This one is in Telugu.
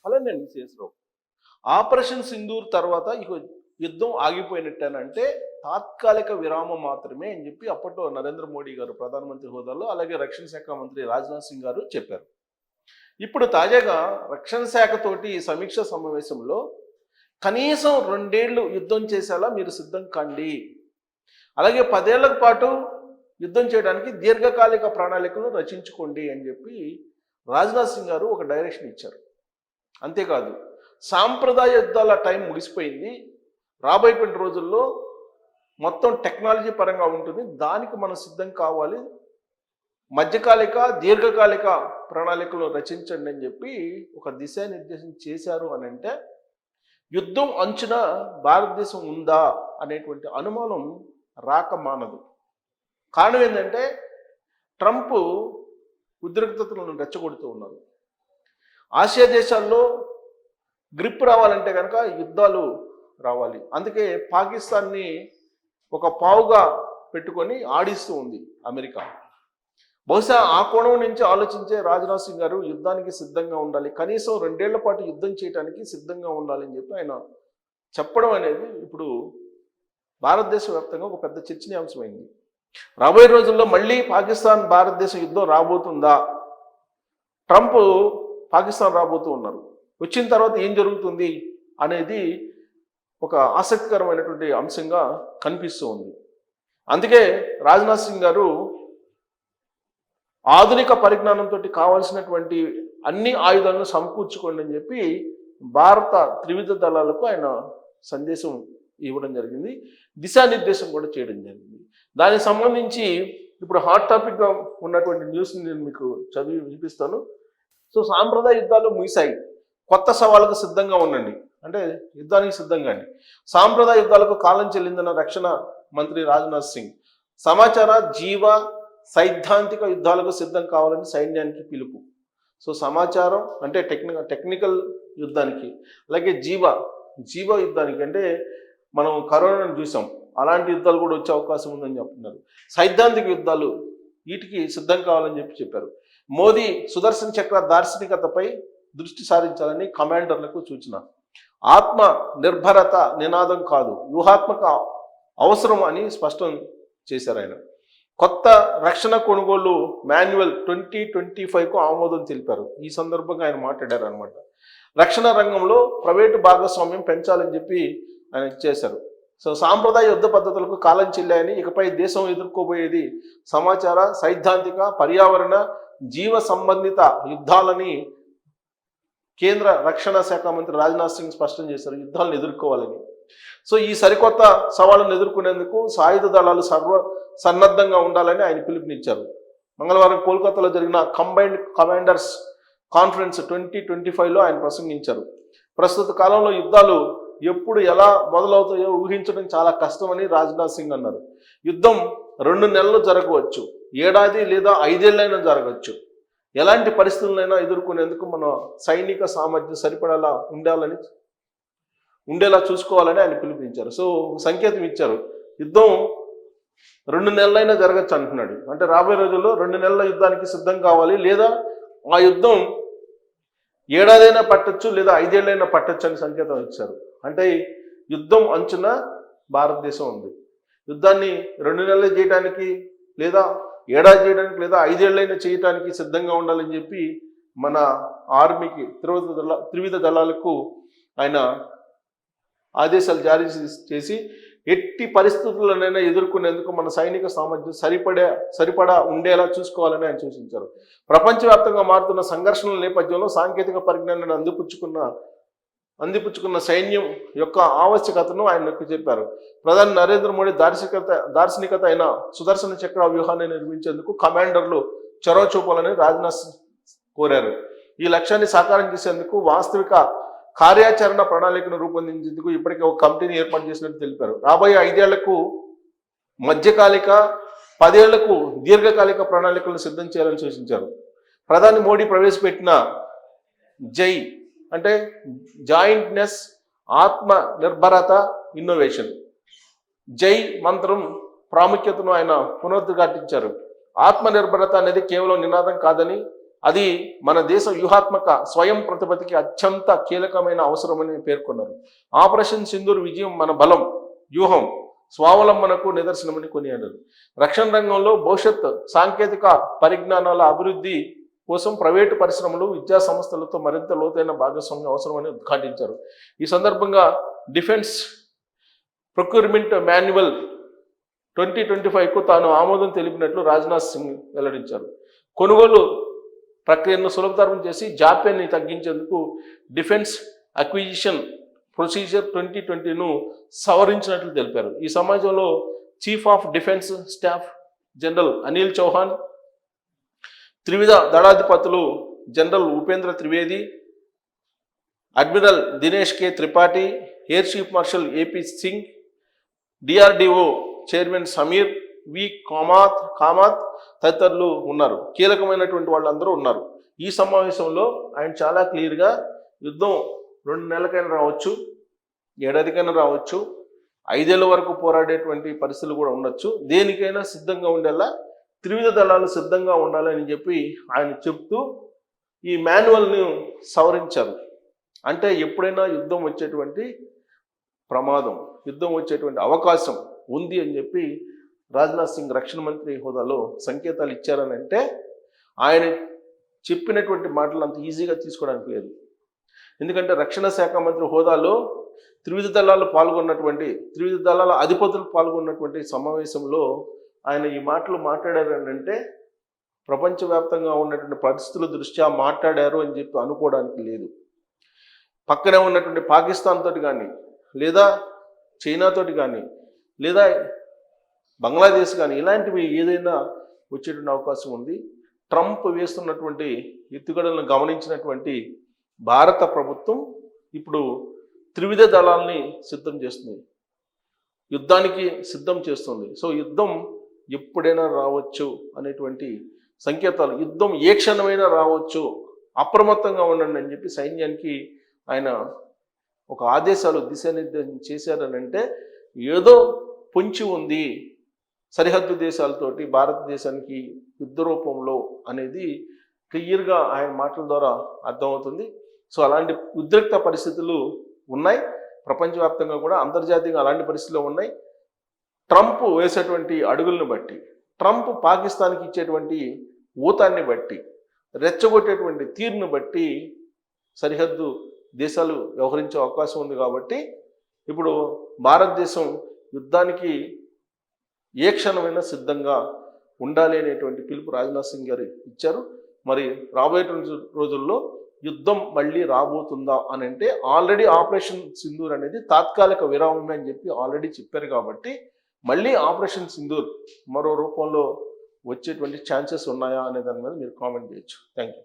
అలానండి శేషరావు. ఆపరేషన్ సింధూర్ తర్వాత ఇక యుద్ధం ఆగిపోయినట్టేనంటే తాత్కాలిక విరామం మాత్రమే అని చెప్పి అప్పట్లో నరేంద్ర మోడీ గారు ప్రధానమంత్రి హోదాలో, అలాగే రక్షణ శాఖ మంత్రి రాజ్నాథ్ సింగ్ గారు చెప్పారు. ఇప్పుడు తాజాగా రక్షణ శాఖతోటి సమీక్ష సమావేశంలో కనీసం 2 ఏళ్ళు యుద్ధం చేసేలా మీరు సిద్ధం కండి, అలాగే 10 ఏళ్ల పాటు యుద్ధం చేయడానికి దీర్ఘకాలిక ప్రణాళికలు రచించుకోండి అని చెప్పి రాజ్నాథ్ సింగ్ గారు ఒక డైరెక్షన్ ఇచ్చారు. అంతేకాదు సాంప్రదాయ యుద్ధాల టైం ముగిసిపోయింది, రాబోయేటువంటి రోజుల్లో మొత్తం టెక్నాలజీ పరంగా ఉంటుంది, దానికి మనం సిద్ధం కావాలి, మధ్యకాలిక దీర్ఘకాలిక ప్రణాళికలు రచించండి అని చెప్పి ఒక దిశానిర్దేశం చేశారు అని అంటే యుద్ధం అంచున భారతదేశం ఉందా అనేటువంటి అనుమానం రాక మానదు. కారణం ఏంటంటే ట్రంప్ ఉద్రిక్తతలను రెచ్చగొడుతూ ఉన్నారు. ఆసియా దేశాల్లో గ్రిప్ రావాలంటే కనుక యుద్ధాలు రావాలి, అందుకే పాకిస్తాన్ని ఒక పావుగా పెట్టుకొని ఆడిస్తూ ఉంది అమెరికా. బహుశా ఆ కోణం నుంచి ఆలోచించే రాజ్నాథ్ సింగ్ గారు యుద్ధానికి సిద్ధంగా ఉండాలి, కనీసం 2 ఏళ్ల పాటు యుద్ధం చేయడానికి సిద్ధంగా ఉండాలని చెప్పి ఆయన చెప్పడం అనేది ఇప్పుడు భారతదేశ వ్యాప్తంగా ఒక పెద్ద చర్చనీయాంశమైంది. రాబోయే రోజుల్లో మళ్ళీ పాకిస్తాన్ భారతదేశం యుద్ధం రాబోతుందా, ట్రంప్ పాకిస్తాన్ రాబోతూ ఉన్నారు, వచ్చిన తర్వాత ఏం జరుగుతుంది అనేది ఒక ఆసక్తికరమైనటువంటి అంశంగా కనిపిస్తూ ఉంది. అందుకే రాజ్నాథ్ సింగ్ గారు ఆధునిక పరిజ్ఞానంతో కావాల్సినటువంటి అన్ని ఆయుధాలను సమకూర్చుకోండి అని చెప్పి భారత త్రివిధ దళాలకు ఆయన సందేశం ఇవ్వడం జరిగింది, దిశానిర్దేశం కూడా చేయడం జరిగింది. దానికి సంబంధించి ఇప్పుడు హాట్ టాపిక్గా ఉన్నటువంటి న్యూస్ని నేను మీకు చదివి వినిపిస్తాను. సో సాంప్రదాయ యుద్ధాలు ముగిశాయి, కొత్త సవాళ్ళకు సిద్ధంగా ఉండండి, అంటే యుద్ధానికి సిద్ధంగా అండి. సాంప్రదాయ యుద్ధాలకు కాలం చెల్లిందన్న రక్షణ మంత్రి రాజ్నాథ్ సింగ్. సమాచార జీవ సైద్ధాంతిక యుద్ధాలకు సిద్ధం కావాలని సైన్యానికి పిలుపు. సో సమాచారం అంటే టెక్నికల్ యుద్ధానికి, అలాగే జీవ యుద్ధానికి అంటే మనం కరోనాను చూసాం, అలాంటి యుద్ధాలు కూడా వచ్చే అవకాశం ఉందని చెప్తున్నారు. సైద్ధాంతిక యుద్ధాలు వీటికి సిద్ధం కావాలని చెప్పారు. మోదీ సుదర్శన చక్ర దార్శనికతపై దృష్టి సారించాలని కమాండర్లకు సూచన. ఆత్మ నిర్భరత నినాదం కాదు, వ్యూహాత్మక అవసరం అని స్పష్టం చేశారు ఆయన. కొత్త రక్షణ కొనుగోలు మాన్యువల్ 2025కు ఆమోదం తెలిపారు. ఈ సందర్భంగా ఆయన మాట్లాడారు అనమాట. రక్షణ రంగంలో ప్రైవేటు భాగస్వామ్యం పెంచాలని చెప్పి ఆయన చేశారు. సో సాంప్రదాయ యుద్ధ పద్ధతులకు కాలం చెల్లాయని, ఇకపై దేశం ఎదుర్కోబోయేది సమాచార సైద్ధాంతిక పర్యావరణ జీవ సంబంధిత యుద్ధాలని కేంద్ర రక్షణ శాఖ మంత్రి రాజ్నాథ్ సింగ్ స్పష్టం చేశారు, యుద్ధాలను ఎదుర్కోవాలని. సో ఈ సరికొత్త సవాళ్ళను ఎదుర్కొనేందుకు సాయుధ దళాలు సన్నద్ధంగా ఉండాలని ఆయన పిలుపునిచ్చారు. మంగళవారం కోల్కతాలో జరిగిన కంబైన్డ్ కమాండర్స్ కాన్ఫరెన్స్ 2025లో ఆయన ప్రసంగించారు. ప్రస్తుత కాలంలో యుద్ధాలు ఎప్పుడు ఎలా మొదలవుతాయో ఊహించడం చాలా కష్టమని రాజ్నాథ్ సింగ్ అన్నారు. యుద్ధం 2 నెలలు జరగవచ్చు, ఏడాది లేదా 5 ఏళ్ళైనా జరగవచ్చు. ఎలాంటి పరిస్థితులైనా ఎదుర్కొనేందుకు మన సైనిక సామర్థ్యం సరిపడేలా ఉండేలా చూసుకోవాలని ఆయన పిలుపునిచ్చారు. సో సంకేతం ఇచ్చారు, యుద్ధం 2 నెలలైనా జరగచ్చు అంటున్నాడు. అంటే రాబోయే రోజుల్లో 2 నెలల యుద్ధానికి సిద్ధం కావాలి, లేదా ఆ యుద్ధం ఏడాదైనా పట్టచ్చు లేదా 5 ఏళ్ళైనా పట్టచ్చు అని సంకేతం ఇచ్చారు. అంటే యుద్ధం అంచున భారతదేశం ఉంది. యుద్ధాన్ని 2 నెలలు చేయడానికి లేదా ఏడాది చేయడానికి లేదా 5 ఏళ్ళైనా చేయడానికి సిద్ధంగా ఉండాలని చెప్పి మన ఆర్మీకి త్రివిధ దళాలకు ఆయన ఆదేశాలు జారీ చేసి ఎట్టి పరిస్థితులనైనా ఎదుర్కొనేందుకు మన సైనిక సామర్థ్యం సరిపడా ఉండేలా చూసుకోవాలని ఆయన సూచించారు. ప్రపంచవ్యాప్తంగా మారుతున్న సంఘర్షణల నేపథ్యంలో సాంకేతిక పరిజ్ఞానాన్ని అందిపుచ్చుకున్న సైన్యం యొక్క ఆవశ్యకతను ఆయన చెప్పారు. ప్రధాని నరేంద్ర మోడీ దార్శనికత అయిన సుదర్శన చక్ర వ్యూహాన్ని నిర్మించేందుకు కమాండర్లు చొరవ చూపాలని రాజ్నాథ్ కోరారు. ఈ లక్ష్యాన్ని సాకారం చేసేందుకు వాస్తవిక కార్యాచరణ ప్రణాళికను రూపొందించేందుకు ఇప్పటికే ఒక కమిటీని ఏర్పాటు చేసినట్టు తెలిపారు. రాబోయే 5 ఏళ్లకు మధ్యకాలిక 10 ఏళ్లకు దీర్ఘకాలిక ప్రణాళికలను సిద్ధం చేయాలని సూచించారు. ప్రధాని మోడీ ప్రవేశపెట్టిన జై అంటే జాయింట్నెస్, ఆత్మ నిర్భరత, ఇన్నోవేషన్, జై మంత్రం ప్రాముఖ్యతను ఆయన పునరుద్ఘాటించారు. ఆత్మ నిర్భరత అనేది కేవలం నినాదం కాదని, అది మన దేశ వ్యూహాత్మక స్వయం ప్రతిపత్తికి అత్యంత కీలకమైన అవసరమని పేర్కొన్నారు. ఆపరేషన్ సింధూర్ విజయం మన బలం, వ్యూహం, స్వావలంబనకు నిదర్శనమని కొనియాడారు. రక్షణ రంగంలో భవిష్యత్ సాంకేతిక పరిజ్ఞానాల అభివృద్ధి కోసం ప్రైవేటు పరిశ్రమలు, విద్యా సంస్థలతో మరింత లోతైన భాగస్వామ్యం అవసరమని ఉద్ఘాటించారు. ఈ సందర్భంగా డిఫెన్స్ ప్రొక్యూర్మెంట్ మాన్యువల్ 2025కు తాను ఆమోదం తెలిపినట్లు రాజ్నాథ్ సింగ్ వెల్లడించారు. కొనుగోలు ప్రక్రియను సులభతరం చేసి జాప్యాన్ని తగ్గించేందుకు డిఫెన్స్ అక్విజిషన్ ప్రొసీజర్ 2020ను సవరించినట్లు తెలిపారు. ఈ సమాజంలో chief of defence staff general Anil Chauhan, త్రివిధ దళాధిపతులు general Upendra Trivedi, admiral Dinesh K Tripathi, air chief marshal AP Singh, DRDO chairman Sameer V Kamat తదితరులు ఉన్నారు. కీలకమైనటువంటి వాళ్ళందరూ ఉన్నారు. ఈ సమావేశంలో ఆయన చాలా క్లియర్గా యుద్ధం 2 నెలలకైనా రావచ్చు, ఏడాదికైనా రావచ్చు, 5 ఏళ్ళ వరకు పోరాడేటువంటి పరిస్థితులు కూడా ఉండొచ్చు, దేనికైనా సిద్ధంగా ఉండేలా త్రివిధ దళాలు సిద్ధంగా ఉండాలని చెప్పి ఆయన చెప్తూ ఈ మాన్యువల్ని సవరించారు. అంటే ఎప్పుడైనా యుద్ధం వచ్చేటువంటి ప్రమాదం, యుద్ధం వచ్చేటువంటి అవకాశం ఉంది అని చెప్పి రాజ్నాథ్ సింగ్ రక్షణ మంత్రి హోదాలో సంకేతాలు ఇచ్చారని అంటే ఆయన చెప్పినటువంటి మాటలు అంత ఈజీగా తీసుకోవడానికి లేదు. ఎందుకంటే రక్షణ శాఖ మంత్రి హోదాలో త్రివిధ దళాల అధిపతులు పాల్గొన్నటువంటి సమావేశంలో ఆయన ఈ మాటలు మాట్లాడారని అంటే ప్రపంచవ్యాప్తంగా ఉన్నటువంటి పరిస్థితుల దృష్ట్యా మాట్లాడారు అని చెప్పి అనుకోవడానికి లేదు. పక్కనే ఉన్నటువంటి పాకిస్తాన్ తోటి కానీ, లేదా చైనాతోటి కానీ, లేదా బంగ్లాదేశ్ కానీ ఇలాంటివి ఏదైనా వచ్చేటువంటి అవకాశం ఉంది. ట్రంప్ వేస్తున్నటువంటి ఎత్తుగడలను గమనించినటువంటి భారత ప్రభుత్వం ఇప్పుడు త్రివిధ దళాలని సిద్ధం చేస్తుంది, యుద్ధానికి సిద్ధం చేస్తుంది. సో యుద్ధం ఎప్పుడైనా రావచ్చు అనేటువంటి సంకేతాలు, యుద్ధం ఏ క్షణమైనా రావచ్చు, అప్రమత్తంగా ఉండండి అని చెప్పి సైన్యానికి ఆయన ఒక ఆదేశాలు దిశానిర్దేశం చేశారని అంటే ఏదో పొంచి ఉంది సరిహద్దు దేశాలతోటి భారతదేశానికి యుద్ధ రూపంలో అనేది క్లియర్గా ఆయన మాటల ద్వారా అర్థమవుతుంది. సో అలాంటి ఉద్రిక్త పరిస్థితులు ఉన్నాయి ప్రపంచవ్యాప్తంగా కూడా, అంతర్జాతీయంగా అలాంటి పరిస్థితులు ఉన్నాయి. ట్రంప్ వేసేటువంటి అడుగులను బట్టి, ట్రంప్ పాకిస్తాన్కి ఇచ్చేటువంటి ఊతాన్ని బట్టి, రెచ్చగొట్టేటువంటి తీరును బట్టి సరిహద్దు దేశాలు వ్యవహరించే అవకాశం ఉంది. కాబట్టి ఇప్పుడు భారతదేశం యుద్ధానికి ఏ క్షణమైనా సిద్ధంగా ఉండాలి అనేటువంటి పిలుపు రాజ్నాథ్ సింగ్ గారు ఇచ్చారు. మరి రాబోయే రోజుల్లో యుద్ధం మళ్ళీ రాబోతుందా అని అంటే ఆల్రెడీ ఆపరేషన్ సింధూర్ అనేది తాత్కాలిక విరామమే అని చెప్పి ఆల్రెడీ చెప్పారు. కాబట్టి మళ్ళీ ఆపరేషన్ సింధూర్ మరో రూపంలో వచ్చేటువంటి ఛాన్సెస్ ఉన్నాయా అనే దాని మీద మీరు కామెంట్ చేయొచ్చు. Thank you.